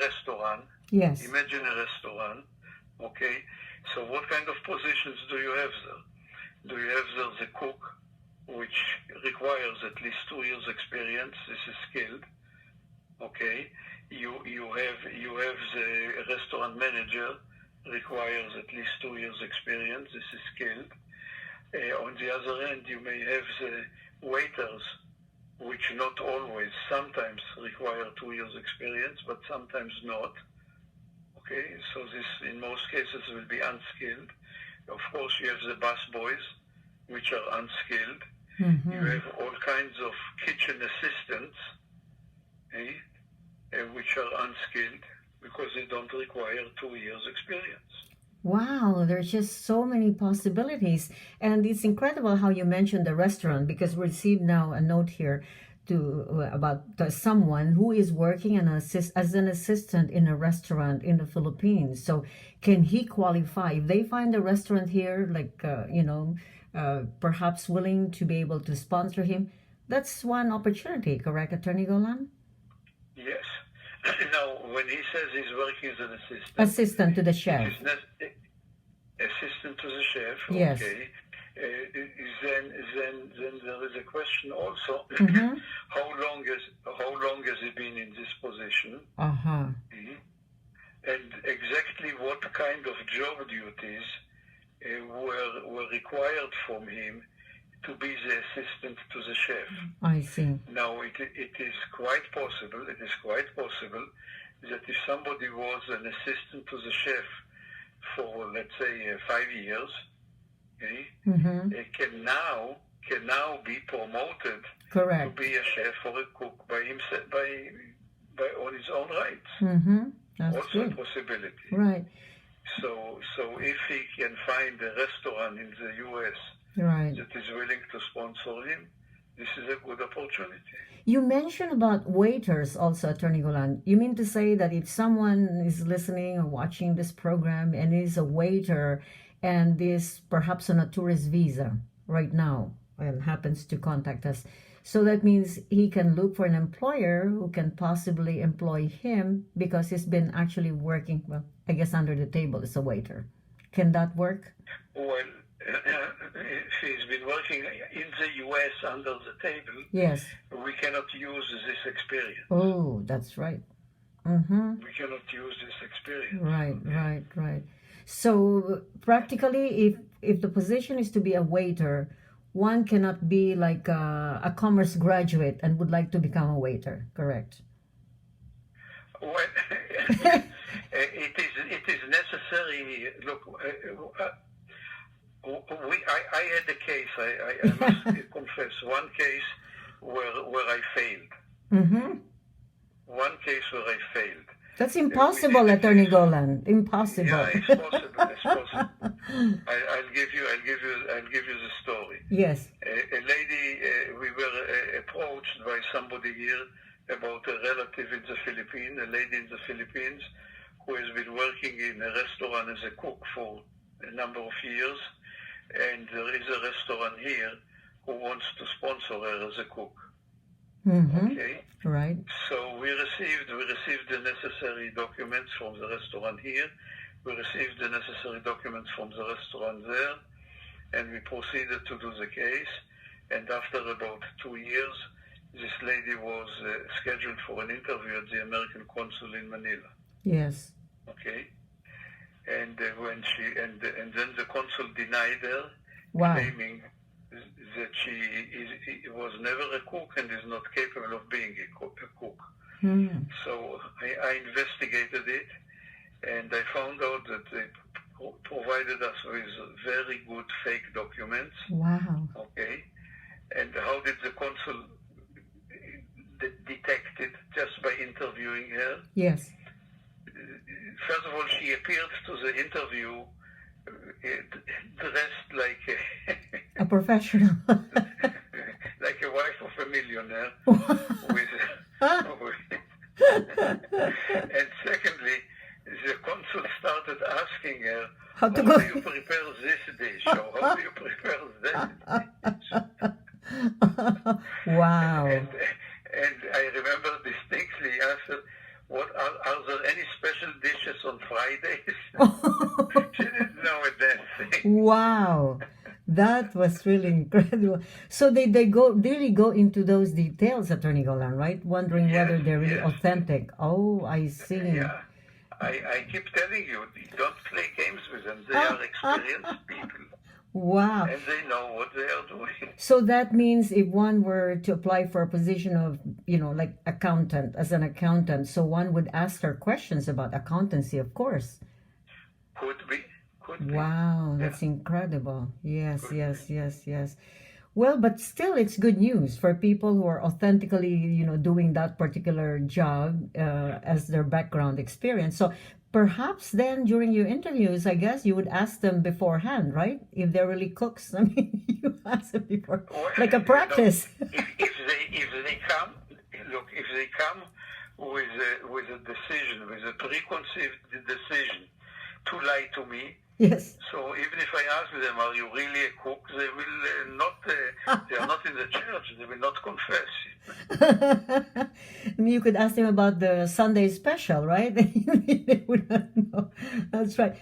restaurant. Yes. Imagine a restaurant. Okay. So what kind of positions do you have there? Do you have there the cook, which requires at least 2 years experience? This is skilled. Okay. You have the restaurant manager, requires at least 2 years experience. This is skilled. On the other hand, you may have the waiters, which not always, sometimes require 2 years experience, but sometimes not. Okay, so this in most cases will be unskilled. Of course, you have the bus boys, which are unskilled. Mm-hmm. You have all kinds of kitchen assistants, which are unskilled because they don't require 2 years experience. Wow, there's just so many possibilities. And it's incredible how you mentioned the restaurant because we received now a note here about someone who is working as an assistant in a restaurant in the Philippines. So can he qualify? If they find a restaurant here, like, perhaps willing to be able to sponsor him, that's one opportunity, correct, Attorney Golan? Yes. Now, when he says he's working as an assistant... Assistant to the chef. Assistant to the chef, yes. Okay. Then there is a question also. Mm-hmm. How long has he been in this position? Uh-huh. And exactly what kind of job duties were required from him to be the assistant to the chef. I see. Now it is quite possible. It is quite possible that if somebody was an assistant to the chef for, let's say, 5 years, mm-hmm. can now be promoted Correct. to be a chef or a cook by himself, by on his own rights. Mm-hmm. That's also good. a possibility. Right. So if he can find a restaurant in the U.S. right. that is willing to sponsor him, this is a good opportunity. You mentioned about waiters also, Attorney Golan. You mean to say that if someone is listening or watching this program and is a waiter and is perhaps on a tourist visa right now and happens to contact us, so that means he can look for an employer who can possibly employ him because he's been actually working, well, I guess under the table as a waiter. Can that work? Well, if he's been working in the U.S. under the table, yes, we cannot use this experience. Oh, that's right. Mm-hmm. We cannot use this experience. Right. So practically, if the position is to be a waiter, one cannot be like a commerce graduate and would like to become a waiter, correct? Well, it is necessary. Look, I had a case. I must confess, one case where I failed. Mm-hmm. One case where I failed. That's impossible, Attorney Golan. Impossible. Yeah, it's possible. It's possible. I'll give you the story. Yes. A lady, we were approached by somebody here about a relative in the Philippines, a lady in the Philippines who has been working in a restaurant as a cook for a number of years, and there is a restaurant here who wants to sponsor her as a cook. Mm-hmm. Okay. Right. So we received the necessary documents from the restaurant here. We received the necessary documents from the restaurant there, and we proceeded to do the case. And after about 2 years, this lady was scheduled for an interview at the American consul in Manila. Yes. Okay. And when and then the consul denied her, wow. claiming that she was never a cook and is not capable of being a cook. Hmm. So I investigated it, and I found out that they provided us with very good fake documents. Wow. Okay. And how did the consul detect it? Just by interviewing her. Yes. First of all, she appeared to the interview dressed like a professional, like a wife of a millionaire. And secondly, the consul started asking her, how do you prepare this dish, or how do you prepare that dish? Wow. And I remember distinctly asked her, what are there any special dishes on Fridays? She didn't know a damn thing. Wow, that was really incredible. So they really go into those details, Attorney Golan, right? Wondering Yes, whether they're really yes, authentic. Oh, I see. yeah. I keep telling you, don't play games with them. They are experienced people, Wow. and they know what they are doing. So that means if one were to apply for a position of, like accountant, as an accountant, so one would ask her questions about accountancy, of course. Could be, could be. Wow, Yeah, that's incredible. Yes, could be. yes, yes, yes. Well, but still, it's good news for people who are authentically, doing that particular job as their background experience. So perhaps then during your interviews, I guess you would ask them beforehand, right? If they're really cooks. I mean, you ask them before, Well, like a practice. if they come, look, if they come with a decision, with a preconceived decision to lie to me, Yes. so even if I ask them, are you really a cook? They will not. They are not in the church. They will not confess. You could ask them about the Sunday special, right? They would not know. That's right.